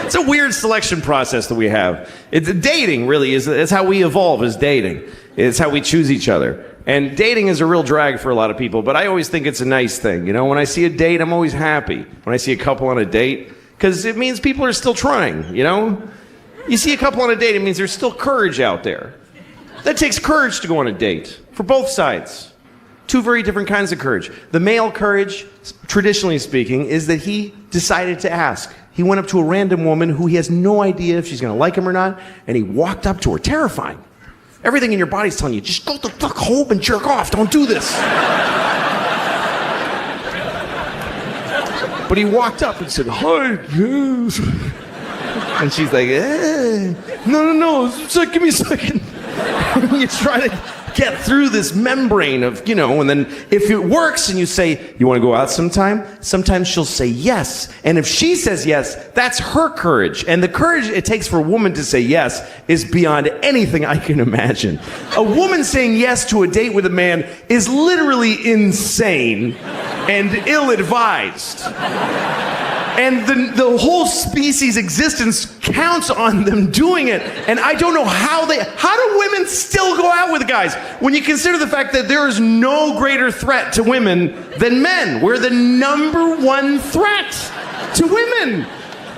It's a weird selection process that we have. It's dating, really, it's how we evolve as dating. It's how we choose each other. And dating is a real drag for a lot of people, but I always think it's a nice thing. You know, when I see a date, I'm always happy. When I see a couple on a date, because it means people are still trying, you know? You see a couple on a date, it means there's still courage out there. That takes courage to go on a date, for both sides. Two very different kinds of courage. The male courage, traditionally speaking, is that he decided to ask. He went up to a random woman who he has no idea if she's going to like him or not, and he walked up to her, terrifying. Everything in your body's telling you, just go the fuck home and jerk off, don't do this. But he walked up and said, hi, yes. And she's like, no, give me a second. And you try to get through this membrane of, you know, and then if it works and you say, you want to go out sometime? Sometimes she'll say yes. And if she says yes, that's her courage. And the courage it takes for a woman to say yes is beyond anything I can imagine. A woman saying yes to a date with a man is literally insane and ill-advised. And the whole species' existence counts on them doing it. And I don't know how do women still go out with guys? When you consider the fact that there is no greater threat to women than men. We're the #1 threat to women.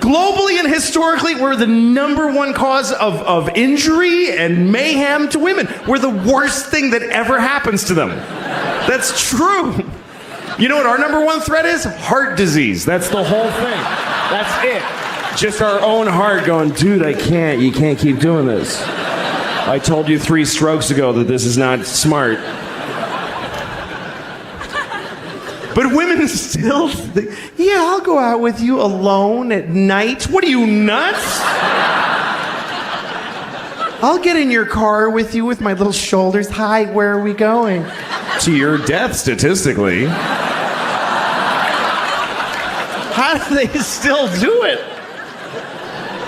Globally and historically, we're the #1 cause of injury and mayhem to women. We're the worst thing that ever happens to them. That's true. You know what our #1 threat is? Heart disease. That's the whole thing. That's it. Just our own heart going, dude, you can't keep doing this. I told you 3 strokes ago that this is not smart. But women still think, yeah, I'll go out with you alone at night. What are you, nuts? I'll get in your car with you with my little shoulders. Hi, where are we going? To your death, statistically. How do they still do it?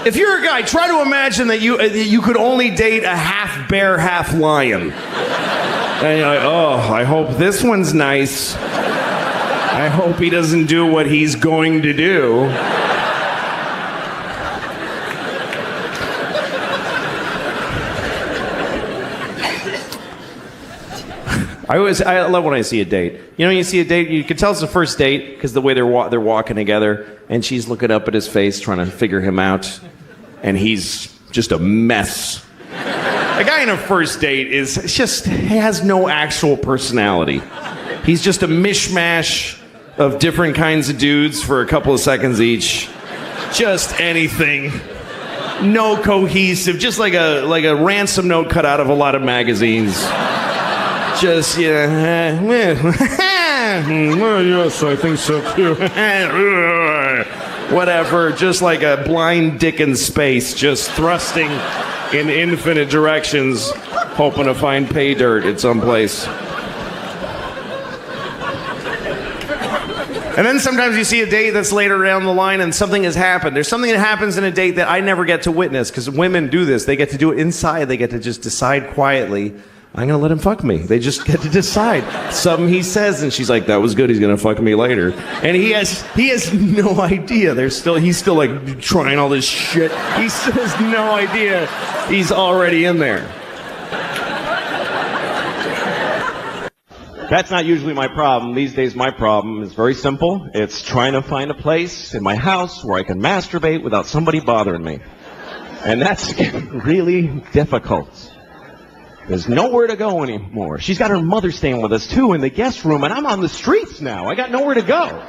If you're a guy, try to imagine that you could only date a half bear, half lion. And you're like, oh, I hope this one's nice. I hope he doesn't do what he's going to do. I love when I see a date. You know, you see a date, you can tell it's the first date because the way they're walking together, and she's looking up at his face, trying to figure him out, and he's just a mess. A guy in a first date he has no actual personality. He's just a mishmash of different kinds of dudes for a couple of seconds each. Just anything. No cohesive, just like a ransom note cut out of a lot of magazines. Just, yeah, yes, I think so too. Whatever, just like a blind dick in space, just thrusting in infinite directions, hoping to find pay dirt at some place. And then sometimes you see a date that's later down the line and something has happened. There's something that happens in a date that I never get to witness, because women do this. They get to do it inside. They get to just decide quietly, I'm going to let him fuck me. They just get to decide. Something he says, and she's like, that was good, he's going to fuck me later. And he has no idea. He's still like trying all this shit. He still has no idea he's already in there. That's not usually my problem. These days my problem is very simple. It's trying to find a place in my house where I can masturbate without somebody bothering me. And that's really difficult. There's nowhere to go anymore. She's got her mother staying with us, too, in the guest room, and I'm on the streets now. I got nowhere to go.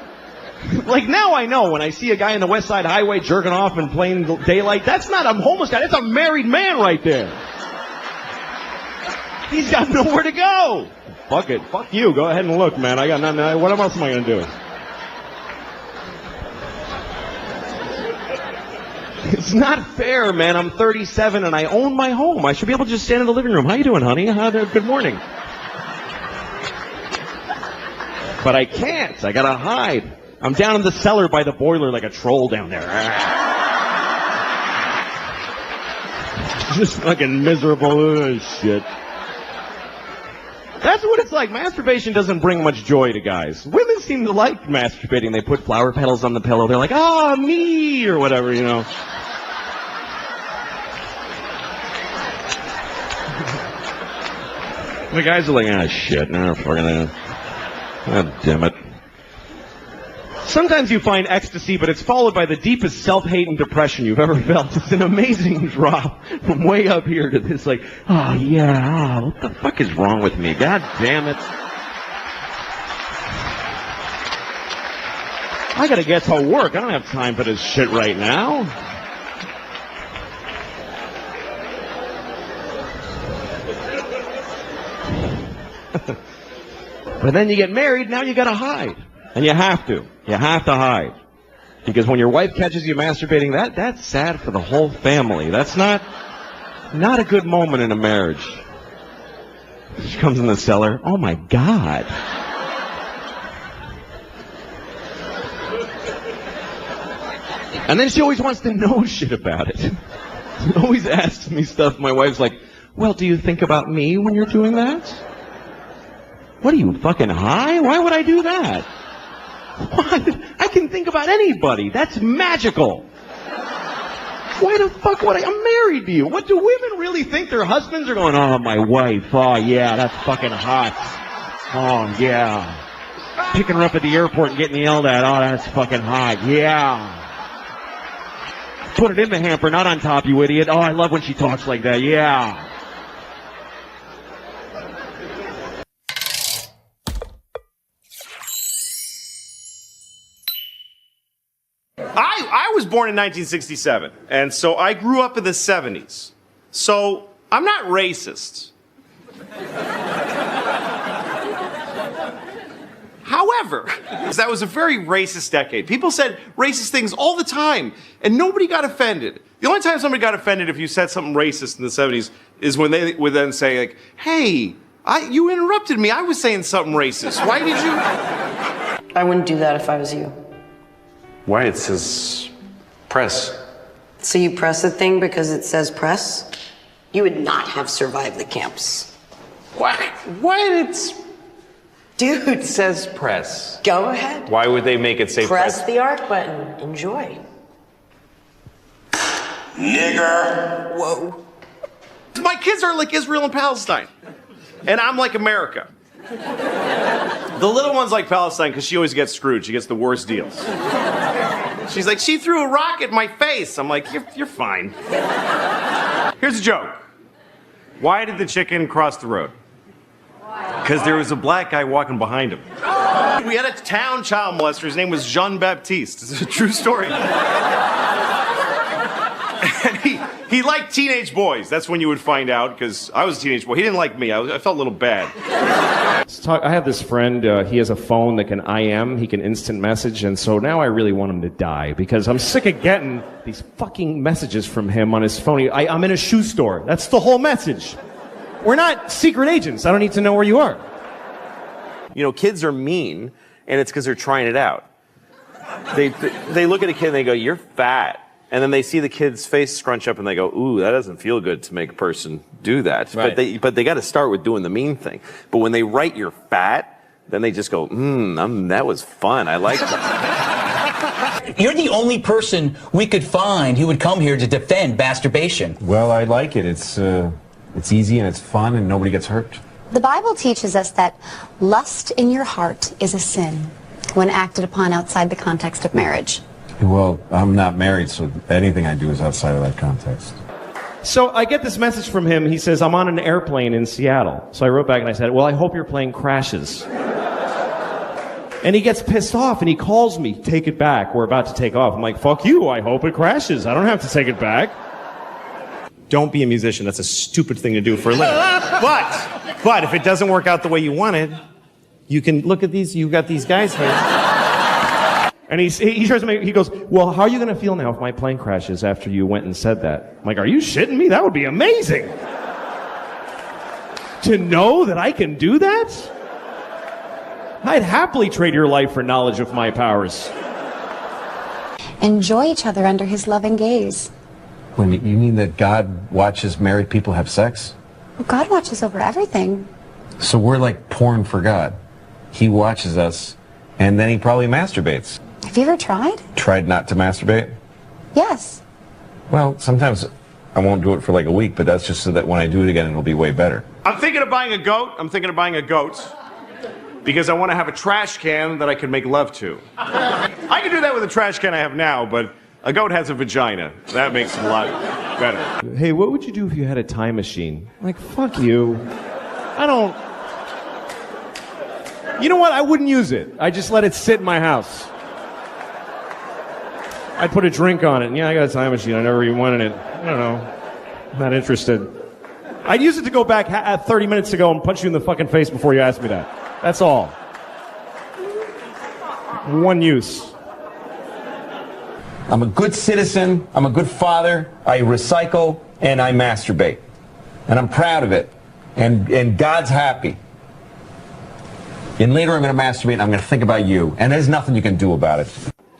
Like, now I know when I see a guy on the West Side Highway jerking off in plain daylight, that's not a homeless guy. That's a married man right there. He's got nowhere to go. Fuck it. Fuck you. Go ahead and look, man. I got nothing. What else am I going to do? It's not fair, man. I'm 37 and I own my home. I should be able to just stand in the living room. How you doing, honey? Good morning. But I can't. I gotta hide. I'm down in the cellar by the boiler like a troll down there. Just fucking miserable shit. That's what it's like. Masturbation doesn't bring much joy to guys. Women seem to like masturbating. They put flower petals on the pillow. They're like, oh, me, or whatever, you know. The guys are like, ah, shit, no, fucking, God damn it. Sometimes you find ecstasy, but it's followed by the deepest self-hate and depression you've ever felt. It's an amazing drop from way up here to this, like, oh, yeah, What the fuck is wrong with me? God damn it. I gotta get to work. I don't have time for this shit right now. But then you get married, now you gotta hide. And you have to. You have to hide. Because when your wife catches you masturbating, that's sad for the whole family. That's not a good moment in a marriage. She comes in the cellar. Oh my God. And then she always wants to know shit about it. She always asks me stuff. My wife's like, well, do you think about me when you're doing that? What are you, fucking high? Why would I do that? What? I can think about anybody. That's magical. Why the fuck would I'm married to you. What do women really think their husbands are going, oh, my wife. Oh, yeah, that's fucking hot. Oh, yeah. Picking her up at the airport and getting yelled at. Oh, that's fucking hot. Yeah. Put it in the hamper, not on top, you idiot. Oh, I love when she talks like that. Yeah. I was born in 1967, and so I grew up in the 70s. So I'm not racist. However, that was a very racist decade. People said racist things all the time, and nobody got offended. The only time somebody got offended if you said something racist in the 70s is when they would then say, like, hey, you interrupted me. I was saying something racist. Why did you? I wouldn't do that if I was you. Why? It says press. So you press a thing because it says press? You would not have survived the camps. What? What? Dude. It says press. Go ahead. Why would they make it say press? Press the arc button. Enjoy. Nigger. Whoa. My kids are like Israel and Palestine. And I'm like America. The little one's like Palestine because she always gets screwed. She gets the worst deals. She's like, she threw a rock at my face. I'm like, you're fine. Here's a joke. Why did the chicken cross the road? Because there was a black guy walking behind him. We had a town child molester. His name was Jean Baptiste. It's a true story. And he liked teenage boys. That's when you would find out, because I was a teenage boy. He didn't like me. I felt a little bad. I have this friend, he has a phone that can IM, he can instant message, and so now I really want him to die, because I'm sick of getting these fucking messages from him on his phone. I'm in a shoe store. That's the whole message. We're not secret agents. I don't need to know where you are. You know, kids are mean, and it's because they're trying it out. They look at a kid and they go, you're fat. And then they see the kid's face scrunch up and they go, ooh, that doesn't feel good to make a person do that. Right. But they got to start with doing the mean thing. But when they write you're fat, then they just go, that was fun. I like that. You're the only person we could find who would come here to defend masturbation. Well, I like it. It's easy and it's fun and nobody gets hurt. The Bible teaches us that lust in your heart is a sin when acted upon outside the context of marriage. Well, I'm not married, so anything I do is outside of that context. So I get this message from him. He says, I'm on an airplane in Seattle. So I wrote back and I said, well, I hope your plane crashes. And he gets pissed off and he calls me, take it back. We're about to take off. I'm like, fuck you. I hope it crashes. I don't have to take it back. Don't be a musician. That's a stupid thing to do for a living. But if it doesn't work out the way you wanted, you can look at these. You got these guys here. And he tries to make, he goes, well, how are you going to feel now if my plane crashes after you went and said that? I'm like, are you shitting me? That would be amazing. To know that I can do that? I'd happily trade your life for knowledge of my powers. Enjoy each other under his loving gaze. When you mean that God watches married people have sex? Well, God watches over everything. So we're like porn for God. He watches us, and then he probably masturbates. Have you ever tried? Tried not to masturbate? Yes. Well, sometimes I won't do it for like a week, but that's just so that when I do it again, it'll be way better. I'm thinking of buying a goat. Because I want to have a trash can that I can make love to. I can do that with the trash can I have now, but a goat has a vagina. That makes it a lot better. Hey, what would you do if you had a time machine? Like, fuck you. I don't... You know what? I wouldn't use it. I just let it sit in my house. I'd put a drink on it. And yeah, I got a time machine. I never even wanted it. I don't know. I'm not interested. I'd use it to go back 30 minutes ago and punch you in the fucking face before you asked me that. That's all. One use. I'm a good citizen, I'm a good father, I recycle, and I masturbate. And I'm proud of it. And God's happy. And later I'm going to masturbate and I'm going to think about you. And there's nothing you can do about it.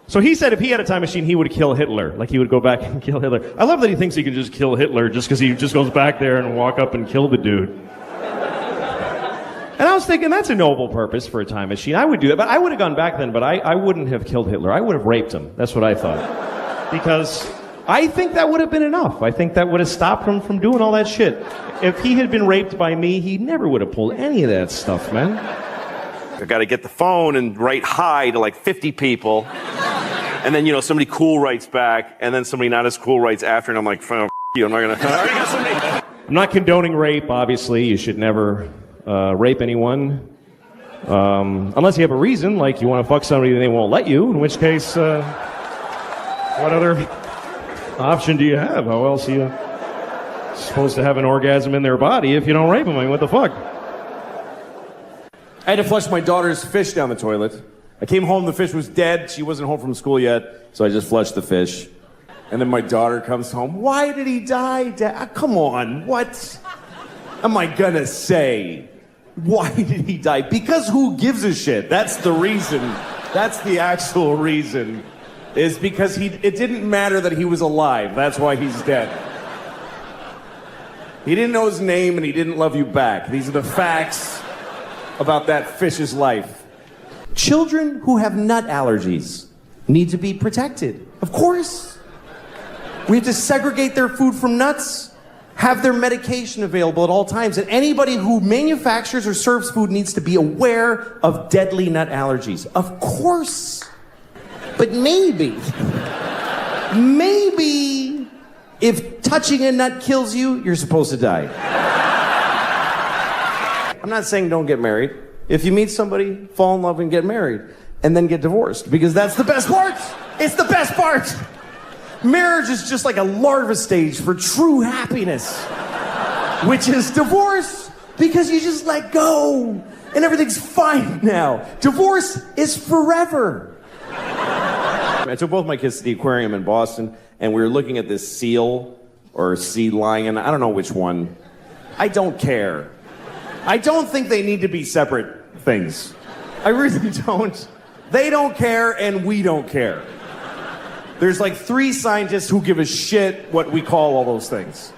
So he said if he had a time machine, he would kill Hitler. Like he would go back and kill Hitler. I love that he thinks he can just kill Hitler just because he just goes back there and walk up and kill the dude. And I was thinking, that's a noble purpose for a time machine. I would do that, but I would have gone back then, but I wouldn't have killed Hitler. I would have raped him. That's what I thought. Because I think that would have been enough. I think that would have stopped him from doing all that shit. If he had been raped by me, he never would have pulled any of that stuff, man. I got to get the phone and write hi to like 50 people. And then, somebody cool writes back, and then somebody not as cool writes after, and I'm like, f you, I'm not going to... I'm not condoning rape, obviously. You should never... rape anyone, unless you have a reason, like you want to fuck somebody and they won't let you, in which case, what other option do you have? How else are you supposed to have an orgasm in their body if you don't rape them? I mean, what the fuck? I had to flush my daughter's fish down the toilet. I came home, the fish was dead. She wasn't home from school yet, so I just flushed the fish. And then my daughter comes home. Why did he die, Dad? Come on, what am I gonna say? Why did he die? Because who gives a shit? That's the reason. That's the actual reason. Is because it didn't matter that he was alive. That's why he's dead. He didn't know his name and he didn't love you back. These are the facts about that fish's life. Children who have nut allergies need to be protected. Of course. We have to segregate their food from nuts. Have their medication available at all times. And anybody who manufactures or serves food needs to be aware of deadly nut allergies. Of course. But maybe, if touching a nut kills you, you're supposed to die. I'm not saying don't get married. If you meet somebody, fall in love and get married, and then get divorced, because that's the best part. It's the best part. Marriage is just like a larva stage for true happiness, which is divorce, because you just let go and everything's fine now. Divorce is forever. I took both my kids to the aquarium in Boston, and we were looking at this seal or sea lion. I don't know which one. I don't care. I don't think they need to be separate things. I really don't. They don't care, and we don't care. There's like 3 scientists who give a shit what we call all those things.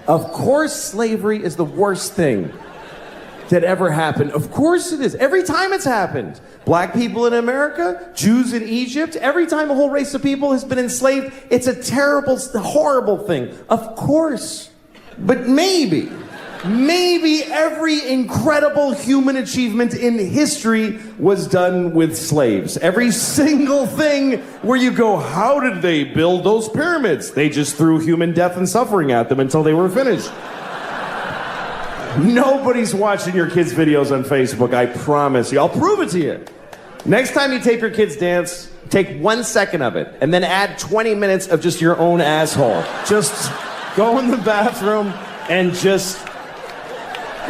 Of course slavery is the worst thing that ever happened. Of course it is. Every time it's happened. Black people in America, Jews in Egypt, every time a whole race of people has been enslaved, it's a terrible, horrible thing. Of course. But maybe every incredible human achievement in history was done with slaves. Every single thing where you go, how did they build those pyramids? They just threw human death and suffering at them until they were finished. Nobody's watching your kids' videos on Facebook, I promise you. I'll prove it to you. Next time you tape your kids dance, take 1 second of it, and then add 20 minutes of just your own asshole. Just go in the bathroom and just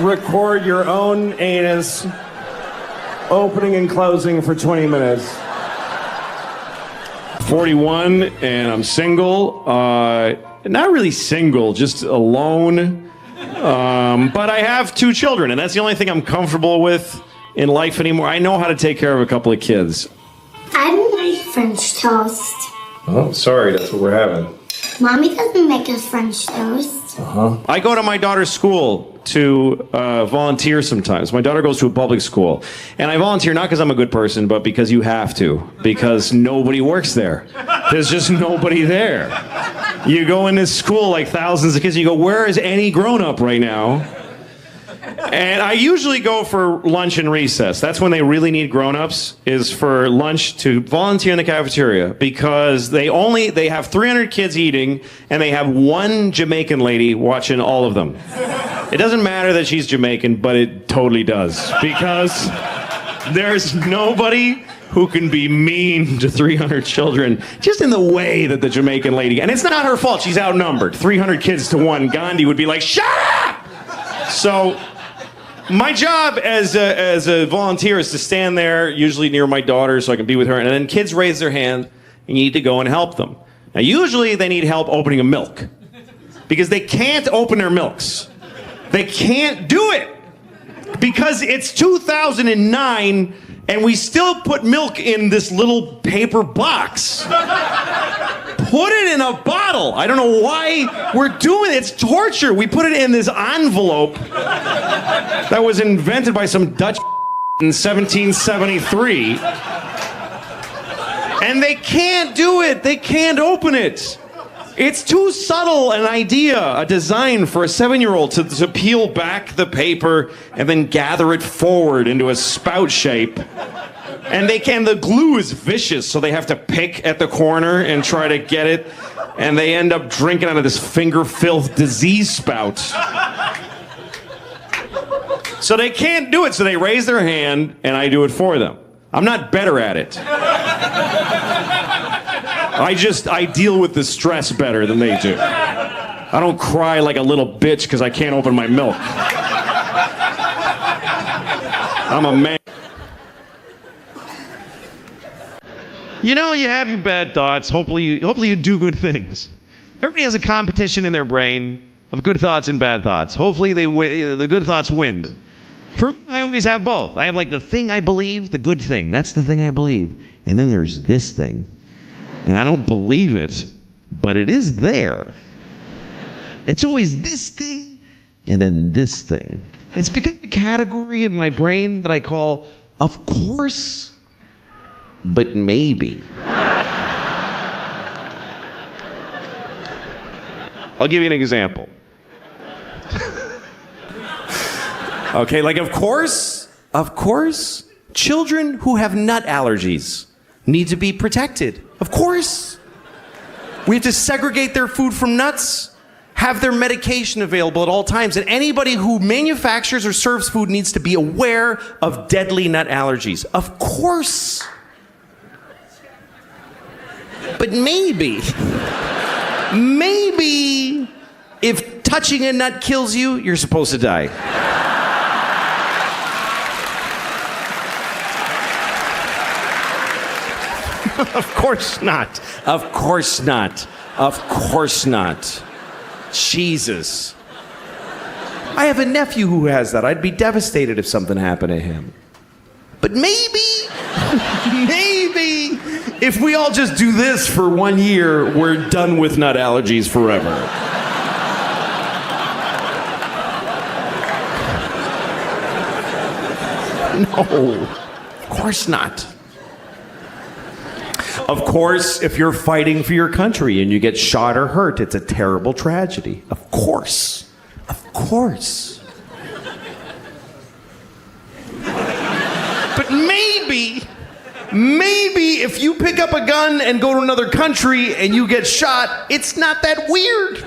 record your own anus opening and closing for 20 minutes. 41, and I'm single. Not really single, just alone. But I have 2 children, and that's the only thing I'm comfortable with in life anymore. I know how to take care of a couple of kids. I don't like French toast. Oh, sorry, that's what we're having. Mommy doesn't make us French toast. I go to my daughter's school to volunteer sometimes. My daughter goes to a public school. And I volunteer not because I'm a good person, but because you have to. Because nobody works there. There's just nobody there. You go into school like thousands of kids, and you go, where is any grown-up right now? And I usually go for lunch and recess. That's when they really need grown-ups, is for lunch to volunteer in the cafeteria, because they have 300 kids eating, and they have one Jamaican lady watching all of them. It doesn't matter that she's Jamaican, but it totally does, because there's nobody who can be mean to 300 children just in the way that the Jamaican lady, and it's not her fault, she's outnumbered. 300 kids to one. Gandhi would be like, shut up! So my job as a volunteer is to stand there, usually near my daughter so I can be with her, and then kids raise their hand and you need to go and help them. Now usually they need help opening a milk because they can't open their milks. They can't do it because it's 2009 and we still put milk in this little paper box. Put it in a bottle. I don't know why we're doing it. It's torture. We put it in this envelope that was invented by some Dutch in 1773. And they can't do it. They can't open it. It's too subtle an idea, a design for a 7-year-old to peel back the paper and then gather it forward into a spout shape. And the glue is vicious, so they have to pick at the corner and try to get it. And they end up drinking out of this finger filth disease spout. So they can't do it, so they raise their hand and I do it for them. I'm not better at it. I deal with the stress better than they do. I don't cry like a little bitch because I can't open my milk. I'm a man. You know, you have your bad thoughts. Hopefully you do good things. Everybody has a competition in their brain of good thoughts and bad thoughts. Hopefully the good thoughts win. I always have both. I have like the thing I believe, the good thing. That's the thing I believe. And then there's this thing. And I don't believe it, but it is there. It's always this thing and then this thing. It's become a category in my brain that I call, of course, but maybe. I'll give you an example. Okay, like of course, children who have nut allergies need to be protected. Of course. We have to segregate their food from nuts, have their medication available at all times, and anybody who manufactures or serves food needs to be aware of deadly nut allergies. Of course. But maybe if touching a nut kills you, you're supposed to die. Of course not. Of course not. Of course not. Jesus. I have a nephew who has that. I'd be devastated if something happened to him. But maybe, if we all just do this for 1 year, we're done with nut allergies forever. No, of course not. Of course, if you're fighting for your country and you get shot or hurt, it's a terrible tragedy. Of course. Of course. But maybe if you pick up a gun and go to another country and you get shot, it's not that weird.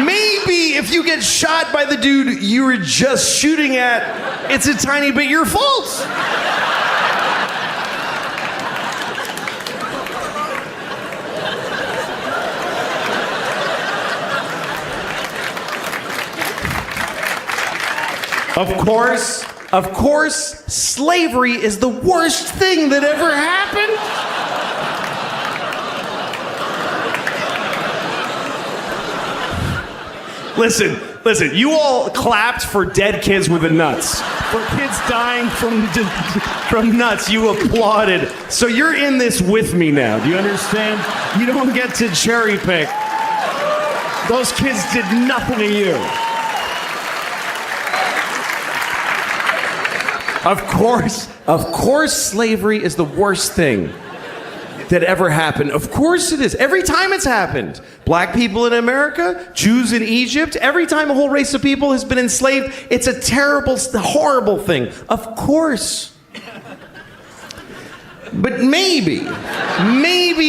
Maybe if you get shot by the dude you were just shooting at, it's a tiny bit your fault. Of course, slavery is the worst thing that ever happened. Listen, you all clapped for dead kids with the nuts. For kids dying from nuts, you applauded. So you're in this with me now. Do you understand? You don't get to cherry pick. Those kids did nothing to you. Of course, slavery is the worst thing. that ever happened. Of course it is. Every time it's happened. Black people in America, Jews in Egypt, every time a whole race of people has been enslaved, it's a terrible, horrible thing. Of course. But maybe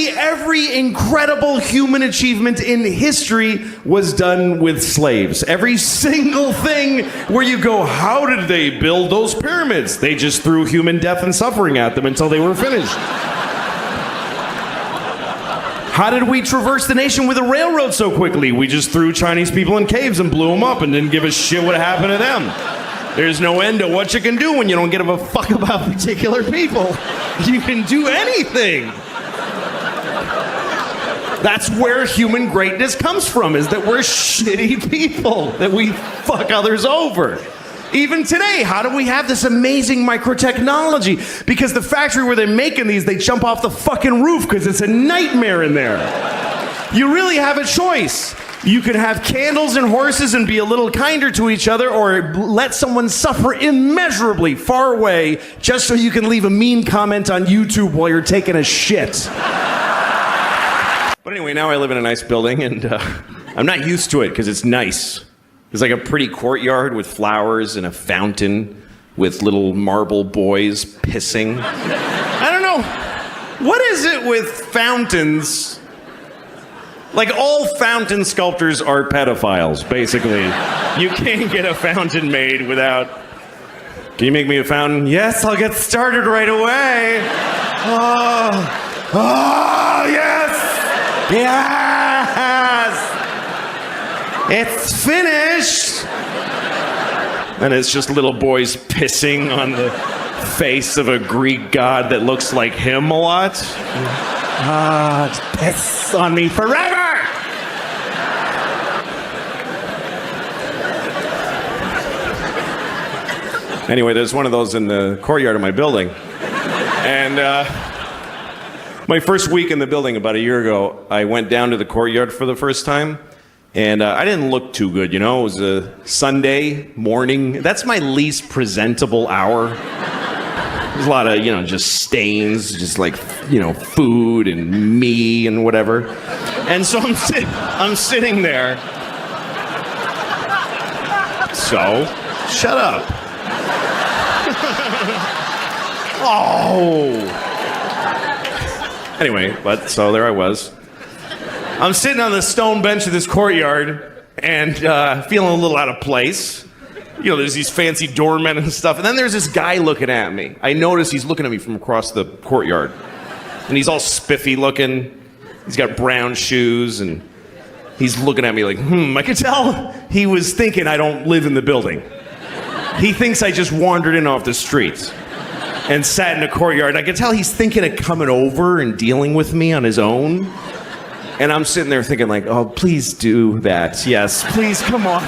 every incredible human achievement in history was done with slaves. Every single thing where you go, how did they build those pyramids? They just threw human death and suffering at them until they were finished. How did we traverse the nation with a railroad so quickly? We just threw Chinese people in caves and blew them up and didn't give a shit what happened to them. There's no end to what you can do when you don't give a fuck about particular people. You can do anything. That's where human greatness comes from, is that we're shitty people, that we fuck others over. Even today, how do we have this amazing microtechnology? Because the factory where they're making these, they jump off the fucking roof because it's a nightmare in there. You really have a choice. You can have candles and horses and be a little kinder to each other, or let someone suffer immeasurably far away just so you can leave a mean comment on YouTube while you're taking a shit. But anyway, now I live in a nice building, and I'm not used to it because it's nice. There's like a pretty courtyard with flowers and a fountain with little marble boys pissing. I don't know. What is it with fountains? Like, all fountain sculptors are pedophiles, basically. You can't get a fountain made without... Can you make me a fountain? Yes, I'll get started right away. Oh, yes! Yes! It's finished! And it's just little boys pissing on the face of a Greek god that looks like him a lot. Piss on me forever! Anyway, there's one of those in the courtyard of my building. And my first week in the building about a year ago, I went down to the courtyard for the first time. And I didn't look too good, you know? It was a Sunday morning. That's my least presentable hour. There's a lot of, just stains, just like, food and me and whatever. And so I'm sitting there. So, shut up. Oh. Anyway, so there I was. I'm sitting on the stone bench of this courtyard and feeling a little out of place. There's these fancy doormen and stuff. And then there's this guy looking at me. I notice he's looking at me from across the courtyard. And he's all spiffy looking. He's got brown shoes and he's looking at me like, I could tell he was thinking I don't live in the building. He thinks I just wandered in off the street and sat in a courtyard. I could tell he's thinking of coming over and dealing with me on his own. And I'm sitting there thinking like, oh, please do that. Yes, please, come on.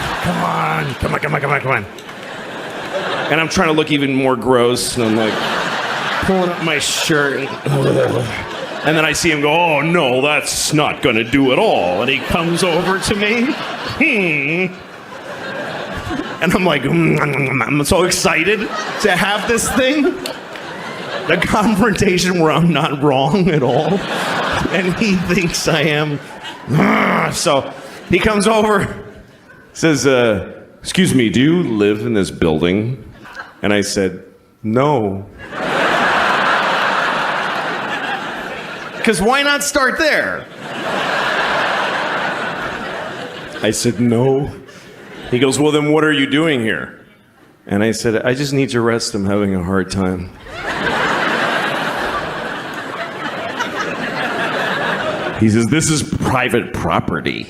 And I'm trying to look even more gross. And I'm like pulling up my shirt. And then I see him go, oh, no, that's not going to do at all. And he comes over to me. And I'm like, I'm so excited to have this thing. The confrontation where I'm not wrong at all. And he thinks I am. So he comes over, says, excuse me, do you live in this building? And I said, no. Because why not start there? I said, no. He goes, well, then what are you doing here? And I said, I just need your rest. I'm having a hard time. He says, this is private property.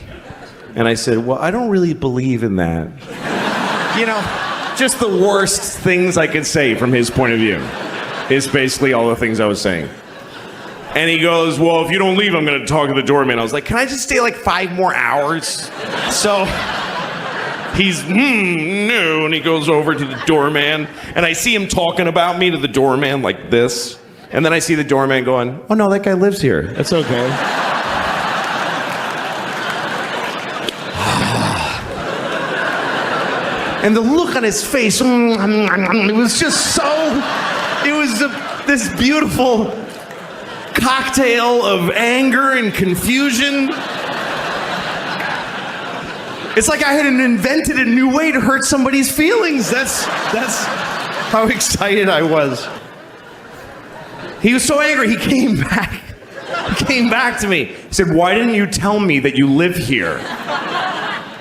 And I said, well, I don't really believe in that. Just the worst things I could say from his point of view is basically all the things I was saying. And he goes, well, if you don't leave, I'm going to talk to the doorman. I was like, can I just stay like 5 more hours? So he's, no. And he goes over to the doorman. And I see him talking about me to the doorman like this. And then I see the doorman going, oh, no, that guy lives here. That's okay. And the look on his face, it was just so, it was this beautiful cocktail of anger and confusion. It's like I had invented a new way to hurt somebody's feelings. That's how excited I was. He was so angry, he came back. He came back to me. He said, "Why didn't you tell me that you live here?"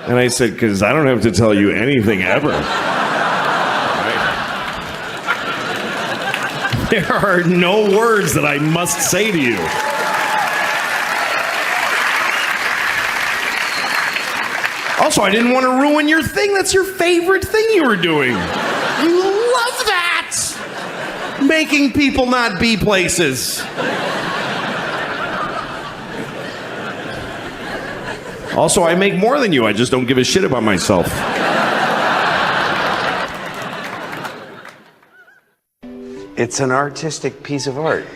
And I said, "Because I don't have to tell you anything ever." Right? There are no words that I must say to you. Also, I didn't want to ruin your thing. That's your favorite thing you were doing. You love that! Making people not be places. Also, I make more than you. I just don't give a shit about myself. It's an artistic piece of art.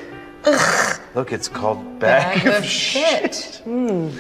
Ugh. Look, it's called Bag of Shit.